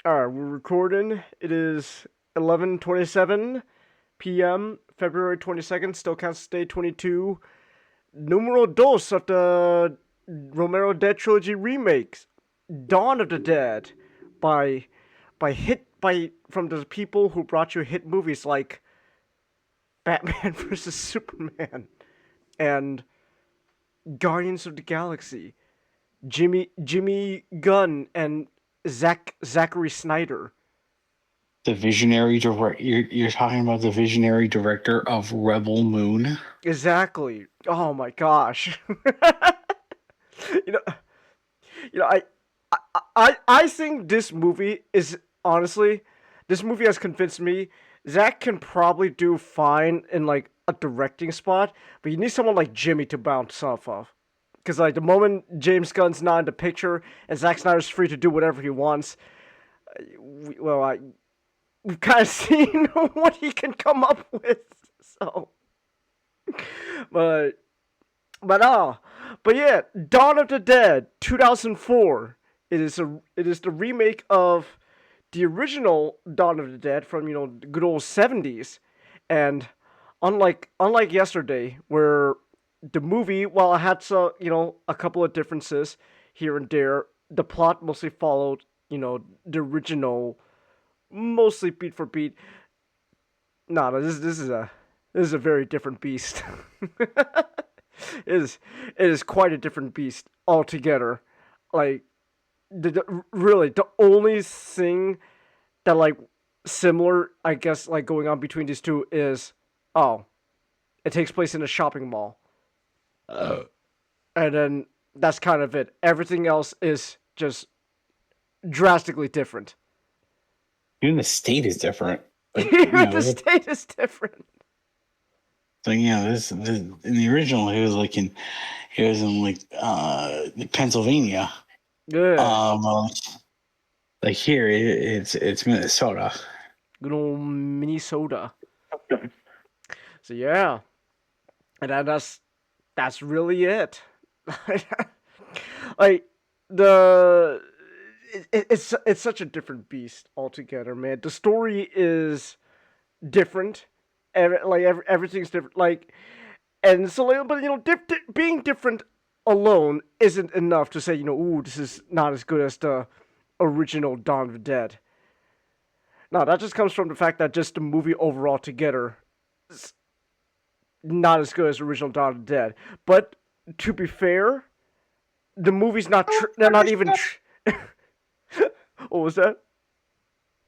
Alright, we're recording. It is 11:27 p.m. February 22nd. Still counts day 22. Numero dos of the Romero Dead Trilogy remakes. Dawn of the Dead by by from the people who brought you hit movies like Batman vs Superman and Guardians of the Galaxy. Jimmy Gunn and Zachary Snyder. The visionary direct. You're talking about the visionary director of Rebel Moon. Exactly. Oh my gosh. you know, you know, I think this movie is honestly, this movie has convinced me. Zach can probably do fine in like a directing spot, but you need someone like Jimmy to bounce off of. Because like the moment James Gunn's not in the picture and Zack Snyder's free to do whatever he wants, we've kind of seen what he can come up with. So, but But but yeah, Dawn of the Dead, 2004. It is the remake of the original Dawn of the Dead from the good old 70s, and unlike yesterday, where the movie, while it had a couple of differences here and there, the plot mostly followed the original, mostly beat for beat. No, this is a very different beast. It is quite a different beast altogether. Like really the only thing that like similar, I guess, like going on between these two is, oh, it takes place in a shopping mall, and then that's kind of it. Everything else is just drastically different. Even the state is different. Like Even the state is different. this in the original he was in like Pennsylvania. Yeah, Well, like here it's Minnesota. good old Minnesota. So yeah, and that's really it. Like the it's such a different beast altogether, man. The story is different. Everything's different. Like, and so like, but being different alone isn't enough to say ooh, this is not as good as the original Dawn of the Dead. No, that just comes from the fact that just the movie overall together is not as good as the original Dawn of the Dead. But to be fair, the movie's not. They're not even. What was that?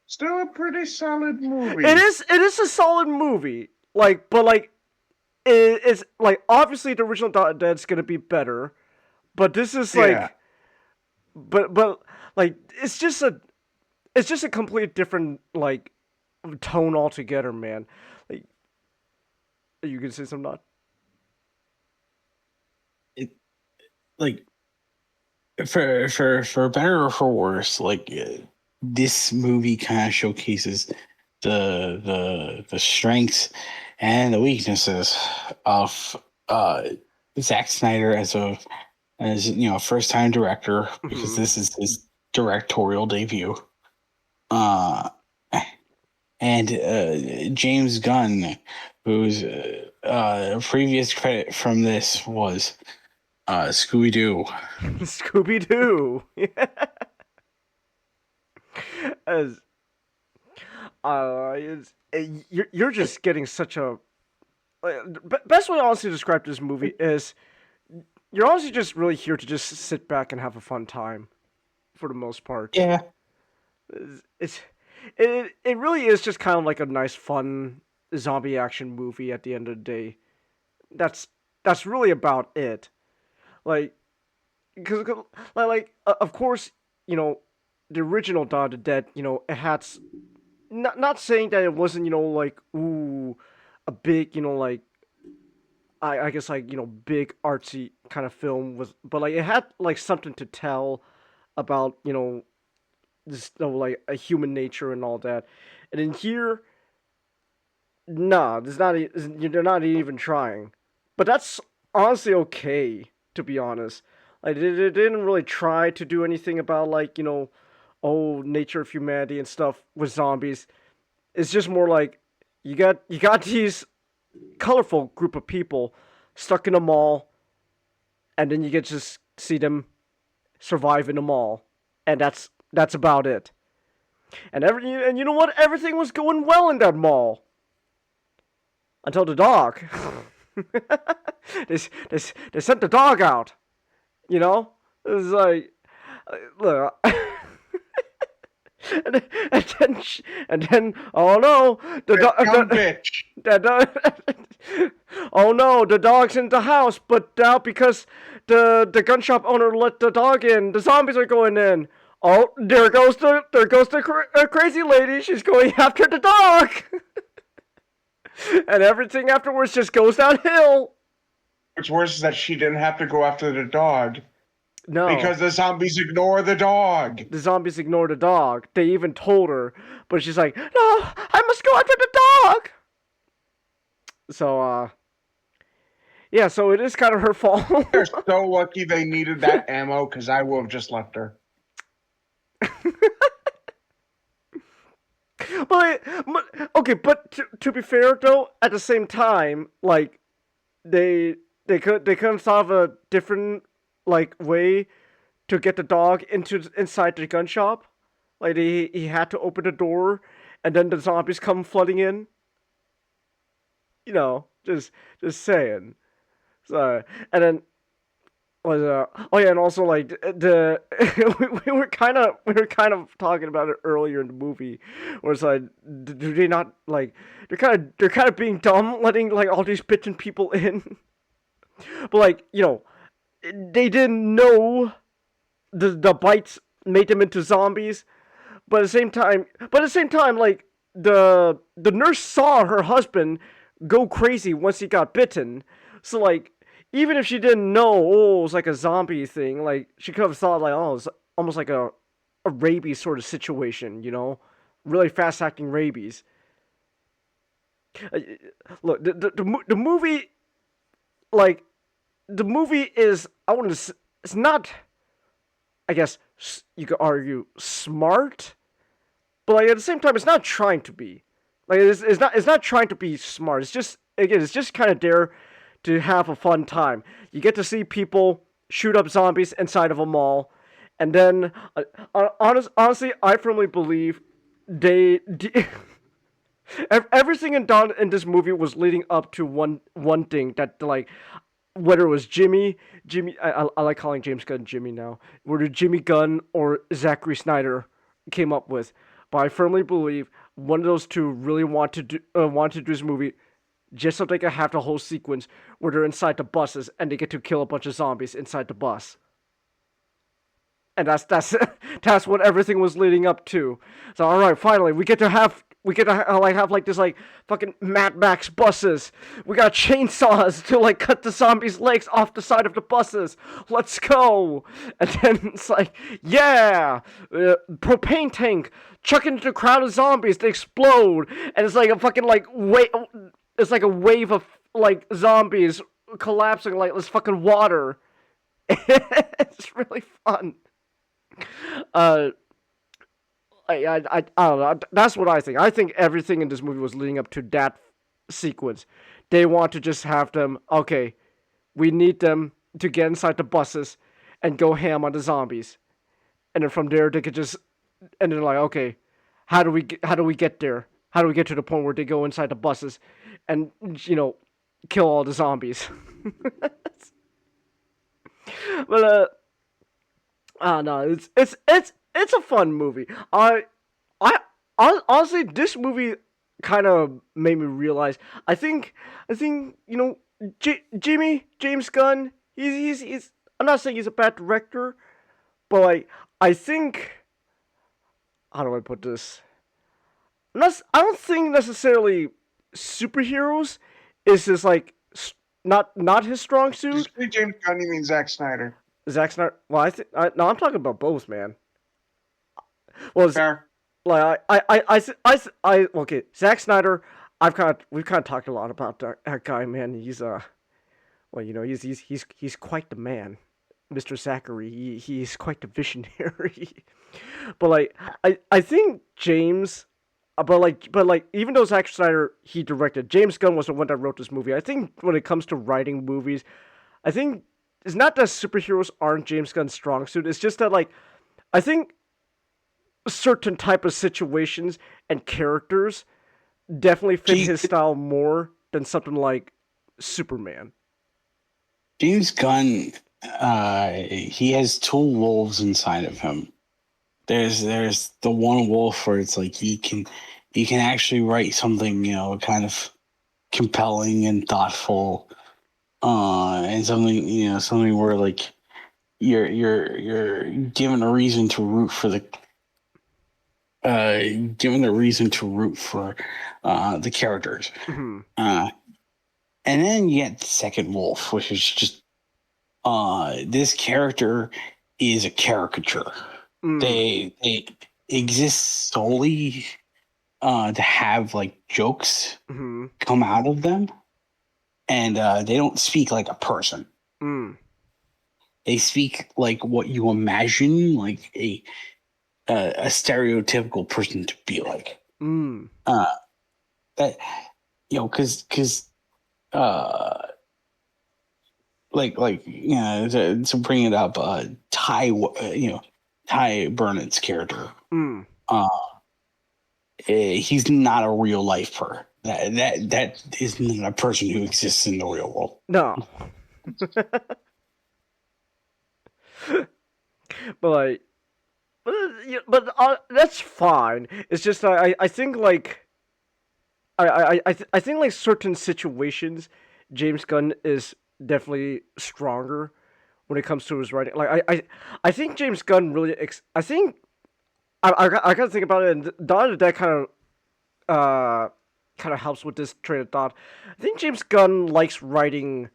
Still a pretty solid movie. It is. It is a solid movie. Like, but like, it's like obviously the original Dead's gonna be better, but this is like, Yeah. but like it's just a complete different like tone altogether, man. Like, you can say something not. It like for better or for worse, this movie kind of showcases the strengths and the weaknesses of Zack Snyder as first time director, because Mhm. this is his directorial debut. Uh, and James Gunn, whose previous credit from this was Scooby Doo. Scooby Doo. As you're just getting such a best way to honestly describe this movie is you're honestly just really here to just sit back and have a fun time for the most part. Yeah, It's it really is just kind of like a nice fun zombie action movie at the end of the day. That's that's really about it. Like, because of course, you know the original Dawn of the Dead, it had not saying that it wasn't, like, ooh, a big, like, I guess, like, big artsy kind of film was, but like it had like something to tell about, this, like, a human nature and all that. And in here, nah, there's not they're not even trying. But that's honestly okay, to be honest. Like they didn't really try to do anything about, like, oh, nature of humanity and stuff with zombies. It's just more like you got these colorful group of people stuck in a mall, and then you get to just see them survive in a mall, and that's about it. And you know what? Everything was going well in that mall until the dog. They sent the dog out. You know, it was like, look, and then oh no, Dumb bitch. oh no, the dog's in the house, but now because the gun shop owner let the dog in, the zombies are going in. Oh, there goes the crazy lady. She's going after the dog, and everything afterwards just goes downhill. What's worse is that she didn't have to go after the dog No, because the zombies ignore the dog. the zombies ignore the dog. They even told her, but she's like, "No, I must go after the dog." So, yeah, so it is kind of her fault. They're so lucky they needed that ammo because I would have just left her. but to be fair though, at the same time, like they couldn't solve a different like way to get the dog inside the gun shop. Like he had to open the door, and then the zombies come flooding in. Just saying. So and then was oh yeah, and also like the we were kind of talking about it earlier in the movie, where it's like, do they not like they're kind of being dumb letting like all these bitten people in, but like they didn't know the bites made them into zombies, but at the same time like the nurse saw her husband go crazy once he got bitten, so like even if she didn't know, oh, it was like a zombie thing, like she could have thought like, oh, it's almost like a rabies sort of situation, really fast acting rabies. Uh, Look, the movie, like the movie is, I want to, it's not, I guess you could argue, smart, but like at the same time, it's not trying to be. Like it's not trying to be smart. It's just, again, it's just kind of there to have a fun time. You get to see people shoot up zombies inside of a mall, and then honestly, I firmly believe they everything in this movie was leading up to one thing, that like, whether it was Jimmy, I like calling James Gunn Jimmy now, whether Jimmy Gunn or Zachary Snyder came up with. But I firmly believe one of those two really want to do this movie just so they can have the whole sequence where they're inside the buses and they get to kill a bunch of zombies inside the bus. And that's that's what everything was leading up to. So all right, finally we get to have like this like fucking Mad Max buses. We got chainsaws to like cut the zombies' legs off the side of the buses. Let's go! And then it's like, yeah, propane tank chuck into the crowd of zombies. They explode, and it's like a fucking like wave. It's like a wave of like zombies collapsing like this fucking water. It's really fun. Uh, I don't know. That's what I think. I think everything in this movie was leading up to that sequence. They want to just have them. Okay, we need them to get inside the buses and go ham on the zombies, and then from there they could just. And they're like, okay, how do we get there? How do we get to the point where they go inside the buses, and kill all the zombies? But no, it's a fun movie. Honestly, this movie kind of made me realize. I think Jimmy James Gunn. He's. I'm not saying he's a bad director, but like I think. How do I put this? I don't think necessarily superheroes is his like not his strong Did you suit. say James Gunn? You mean Zack Snyder? Zack Snyder. Well, no, I'm talking about both, man. Well, Fair. like okay, Zack Snyder. We've kind of talked a lot about that guy, man. He's well, he's quite the man. Mr. Zachary. He's quite the visionary. But like I think James but like even though Zack Snyder he directed, James Gunn was the one that wrote this movie. I think when it comes to writing movies, I think it's not that superheroes aren't James Gunn's strong suit. It's just that like I think certain type of situations and characters definitely fit Gee, his style more than something like Superman. James Gunn, he has two wolves inside of him. There's the one wolf where it's like he can actually write something, kind of compelling and thoughtful, and something where like you're given a reason to root for the characters. Mhm. Uh, and then you get the second wolf, which is just this character is a caricature. Mm. They exist solely to have like jokes Mhm. come out of them, and they don't speak like a person. Mm. They speak like what you imagine like a stereotypical person to be like. Mm. Uh, that because uh, to bring it up, Ty Burnett's character. Mm. Uh, he's not a real life person. That is not a person who exists in the real world. No. But like but that's fine. It's just I think like I think like certain situations, James Gunn is definitely stronger when it comes to his writing. Like I think James Gunn really. I think I gotta think about it, and that kind of helps with this train of thought. I think James Gunn likes writing.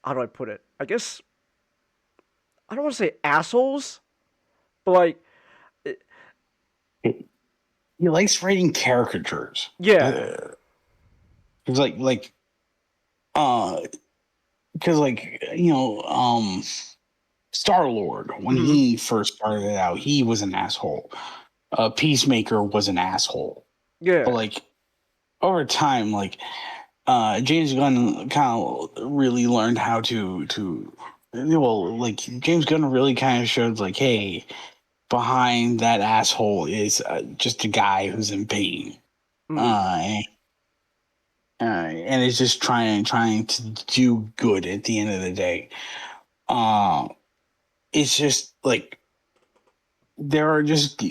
How do I put it? I guess I don't want to say assholes, but like He likes writing caricatures. yeah. It's like uh because Star Lord, when Hmm. he first started out, he was an asshole. Peacemaker was an asshole. But Yeah. like over time, like James Gunn kind of really learned how like James Gunn really kind of showed like, hey, behind that asshole is just a guy who's in pain. Mm. Uh, and is just trying to do good at the end of the day. Uh, it's just like there are just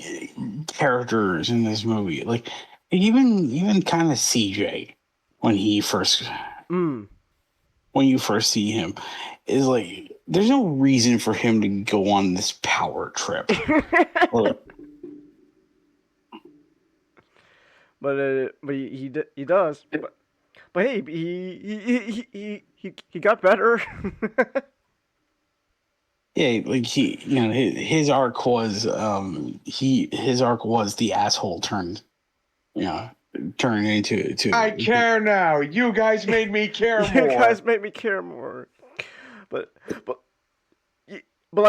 characters in this movie, like even kind of CJ when he first Mm. when you first see him is like there's no reason for him to go on this power trip. Or, But he does. But hey, he got better. yeah, like his arc was his arc was the asshole you know turn I into care now. You guys made me care You more. guys make me care more. But but but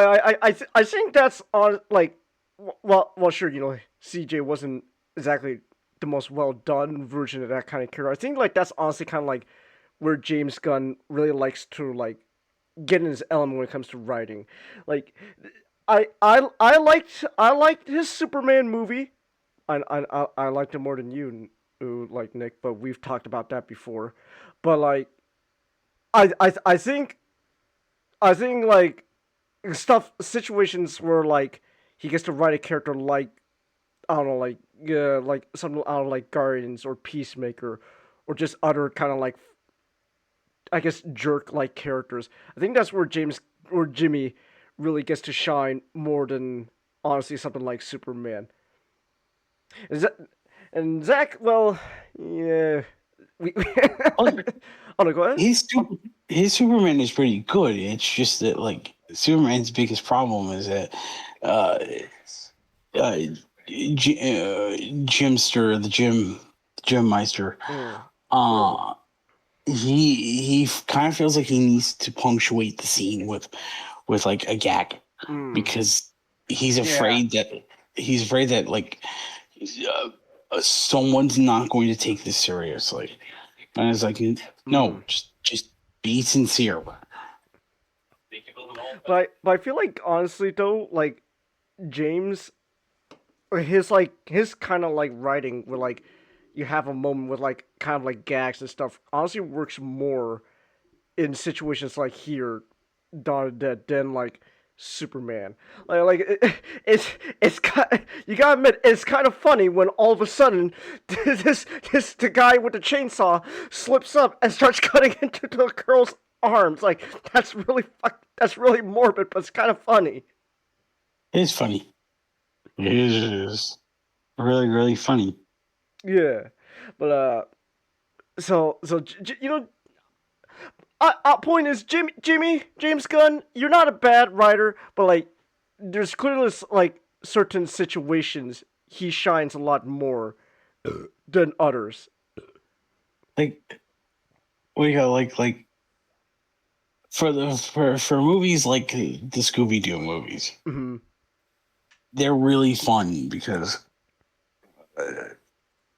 I think that's on like well sure CJ wasn't exactly the most well done version of that kind of character. I think like that's honestly kind of like where James Gunn really likes to like get in his element when it comes to writing. Like I liked his Superman movie. I liked it more than like Nick, but we've talked about that before. But like I think like stuff situations where like he gets to write a character like I don't know like something I don't know, like Guardians or Peacemaker or just other kind of like I guess jerk like characters. I think that's where James or Jimmy really gets to shine more than honestly something like Superman. And Zach, and Zach well, yeah, we. oh, Oh no, go ahead. his Superman is pretty good. It's just that like Superman's biggest problem is that uh, uh, Jimster, Jim Meister, Mm. uh, he kind of feels like he needs to punctuate the scene with with like a gag because he's afraid that like someone's not going to take this seriously. And it's like, no, just be sincere. But I feel like honestly though, like James, his kind of like writing where like you have a moment with like kind of like gags and stuff honestly works more in situations like here, Dawn of the Dead, than like Superman. It's you gotta admit it's kind of funny when all of a sudden the guy with the chainsaw slips up and starts cutting into the girl's arms. Like that's really morbid, but it's kind of funny. It is funny. It is really, really funny. Yeah, but you know, point is James Gunn, you're not a bad writer, but like there's clearly like certain situations he shines a lot more than others. Like we got like for movies like the Scooby Doo movies, they're really fun because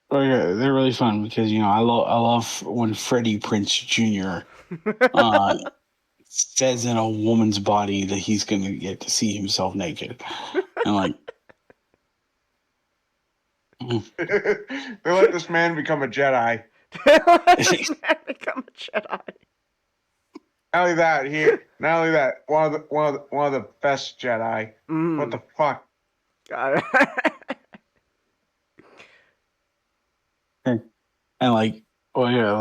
they're really fun because I love when Freddie Prinze Jr. Says in a woman's body that he's gonna get to see himself naked, and like They let this man become a Jedi. This man become a Jedi. Not only that, one of the best Jedi. What the fuck? and like oh yeah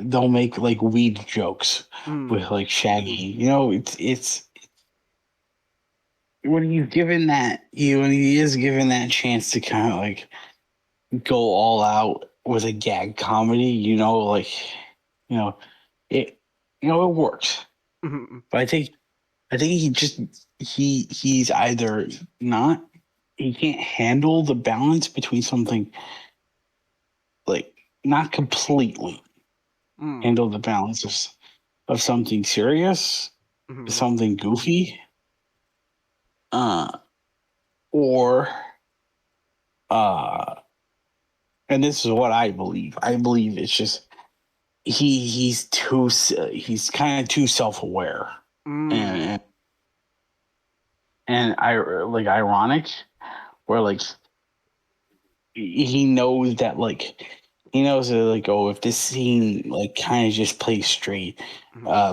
they'll make like weed jokes with like Shaggy. It's when he is given that chance to kind of like go all out with a gag comedy, it it works. But I think he's either not he can't handle the balance between something like not completely handle the balance of something serious, something goofy, or and this is what I believe. I believe it's just he's kind of too self-aware and I like ironic where like he knows that oh, if this scene like kind of just plays straight,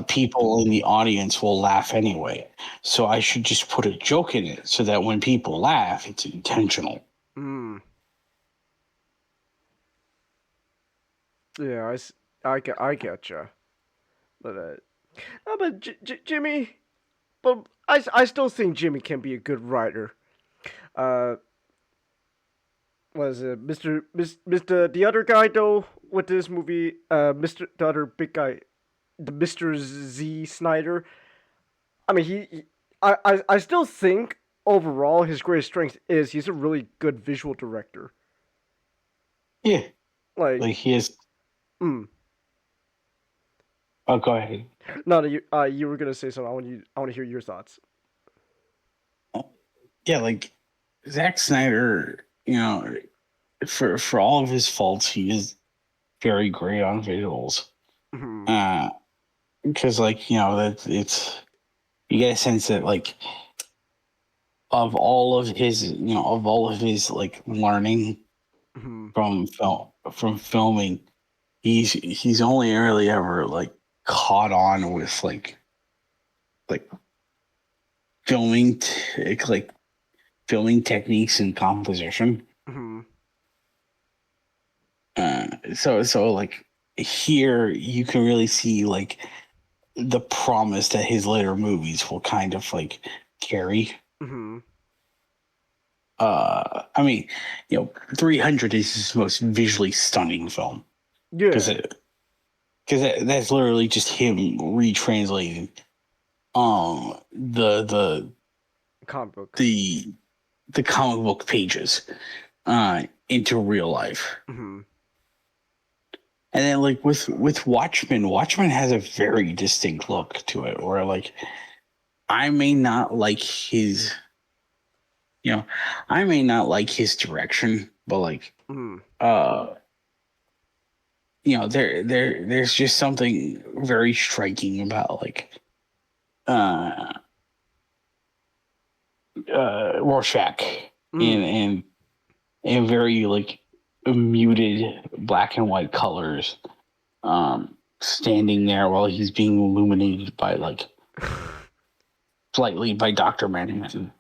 people in the audience will laugh anyway, so I should just put a joke in it so that when people laugh it's intentional. Yeah, I getcha. But Jimmy, but I still think Jimmy can be a good writer. Was it Mr. the other guy though with this movie? The other big guy, the Mr. Z Snyder. I mean, I still think overall his greatest strength is he's a really good visual director. Yeah, Like he is. Oh, go ahead. No, you were gonna say something. I want to hear your thoughts. Yeah, like Zack Snyder, for all of his faults, he is very great on visuals. Because that it's you get a sense that like of all of his like learning from filming, he's only really ever like caught on with like filming like filming techniques and composition. So like here you can really see like the promise that his later movies will kind of like carry. I mean, 300 is his most visually stunning film. Yeah, because that's literally just him retranslating the comic book. the comic book pages into real life. And And then like with Watchmen has a very distinct look to it, where like I may not like his, you know, I may not like his direction, but like Mm. uh there's just something very striking about like uh Rorschach Mm. and very like muted black and white colors, standing there while he's being illuminated by like slightly by Dr. Manhattan.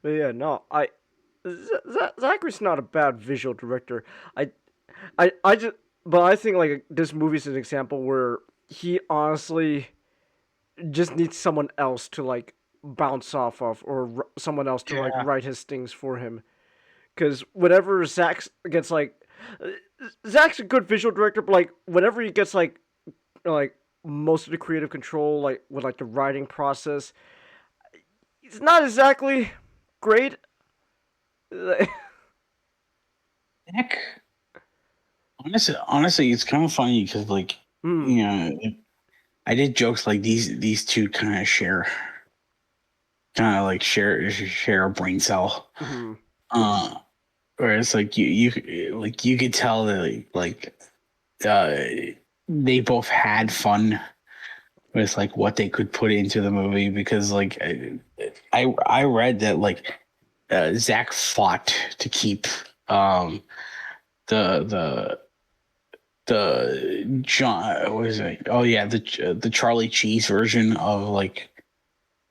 But yeah, no, Zachary's not a bad visual director. I, I just, but I think like this movie's an example where he honestly just needs someone else to like bounce off of, or someone else to like Yeah. write his things for him. Because whenever Zach gets like, uh, Zach's a good visual director, but like whenever he gets like most of the creative control, like with like the writing process, it's not exactly great. Heck, honestly, it's kind of funny because like Hmm. you know, I did jokes like these two kind of share a brain cell. Hmm. Uh, where it's like you could tell that uh they both had fun with like what they could put into the movie, because like I read that like Zach fought to keep the John, what is it? Oh yeah, the Charlie Cheese version of like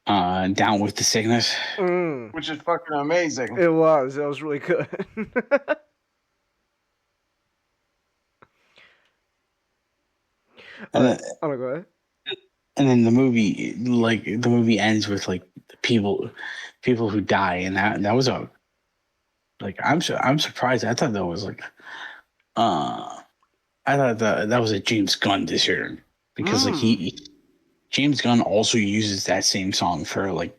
Down with the Sickness. Mm. which is fucking amazing. It was. It was really good. And then, Oh my god. and then the movie ends with like people who die, and that was a like I'm surprised. I thought that was like uh I thought that was a James Gunn decision, because like Mm. James Gunn also uses that same song for like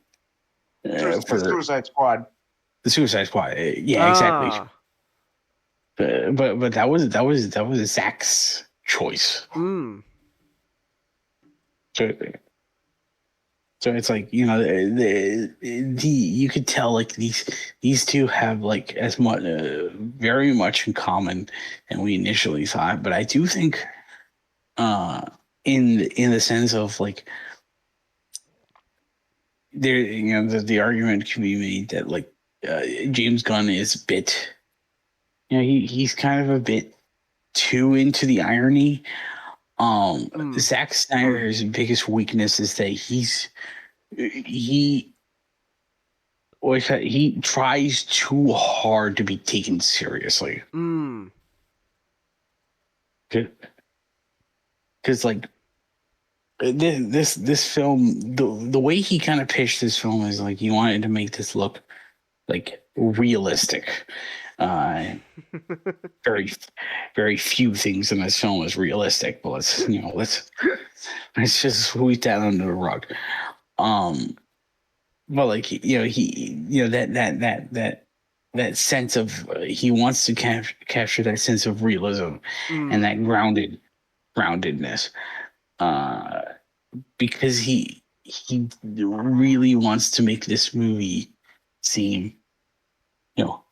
The for Suicide Squad. the Suicide Squad. Yeah, exactly. Ah. But that was Zach's choice. Mm. So so it's like, the you could tell like these two have like as much very much in common than we initially thought. But I do think uh in the sense of like there, the argument can be made that like James Gunn is a bit, he's kind of a bit too into the irony. Mm. Zack Snyder's biggest weakness is that he he tries too hard to be taken seriously. Mm. Because like this film, the way he kind of pitched this film is like he wanted to make this look like realistic. Very very few things in this film is realistic, but let's just sweep that under the rug. Um, but like he that sense of he wants to capture that sense of realism and Mm. that groundedness, uh, because he really wants to make this movie seem you know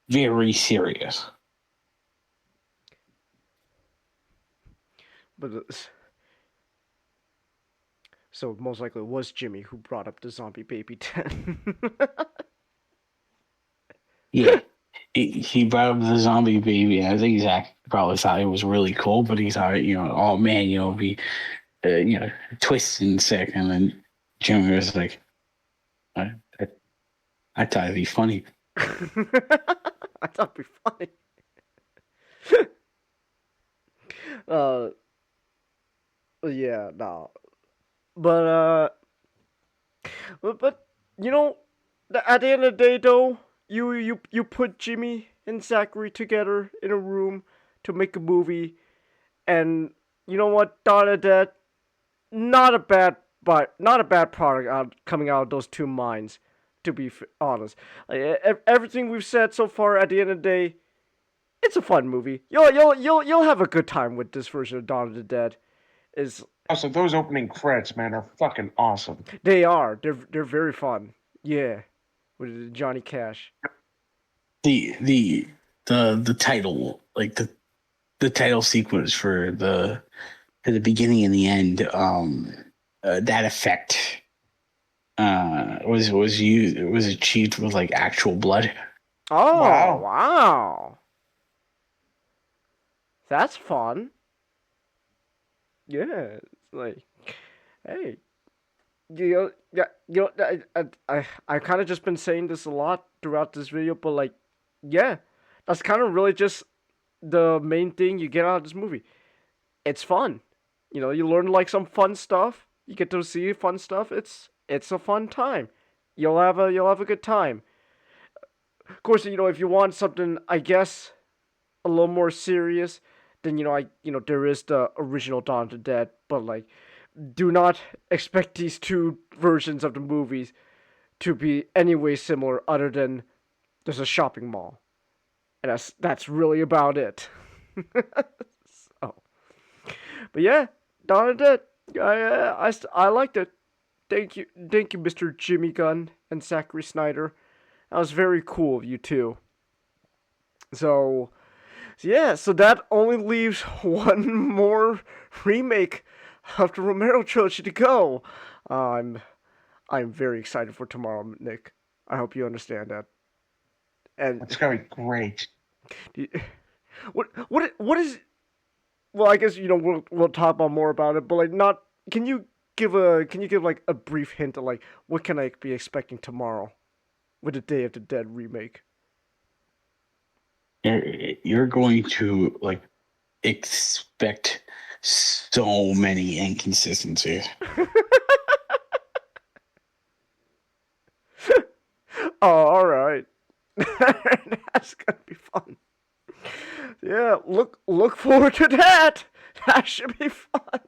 very serious. But so most likely it was Jimmy who brought up the zombie baby 10. Yeah. He brought up the zombie baby, and I think Zach probably thought it was really cool, but he thought, oh man, be, twisted and sick. And then Jimmy was like, I, I, I thought it'd be funny. I thought it'd be funny. uh, yeah, no, but you know, at the end of the day, though, you put Jimmy and Zachary together in a room to make a movie, and you know what? Thought of that, not a bad, but not a bad product coming out of those two minds. To be honest, like, everything we've said so far, at the end of the day, it's a fun movie. You'll have a good time with this version of Dawn of the Dead. Is Also, those opening credits, man, are fucking awesome. They are. They're very fun. Yeah, with Johnny Cash. The the title, like the title sequence for the beginning and the end, that effect was achieved with like actual blood. Oh Wow. wow, that's fun. Yeah, it's like, hey, yeah, I kind of just been saying this a lot throughout this video, but like, yeah, that's kind of really just the main thing you get out of this movie. It's fun. You learn like some fun stuff. You get to see fun stuff. It's a fun time. You'll have a good time. Of course, if you want something, I guess, a little more serious, then there is the original Dawn of the Dead, but like, do not expect these two versions of the movies to be any way similar, other than there's a shopping mall, and that's really about it. So, but yeah, Dawn of the Dead, I liked it. Thank you, Mr. Jimmy Gunn and Zachary Snyder. That was very cool of you too. So, yeah, so that only leaves one more remake of the Romero trilogy to go. I'm I'm very excited for tomorrow, Nick. I hope you understand that. And It's gonna be great. what is? Well, I guess we'll talk about more about it, but like, not. Can you give like a brief hint of like what can I be expecting tomorrow with the Day of the Dead remake? You're going to like expect so many inconsistencies. Oh, all right. That's gonna be fun. Yeah, look forward to that. That should be fun.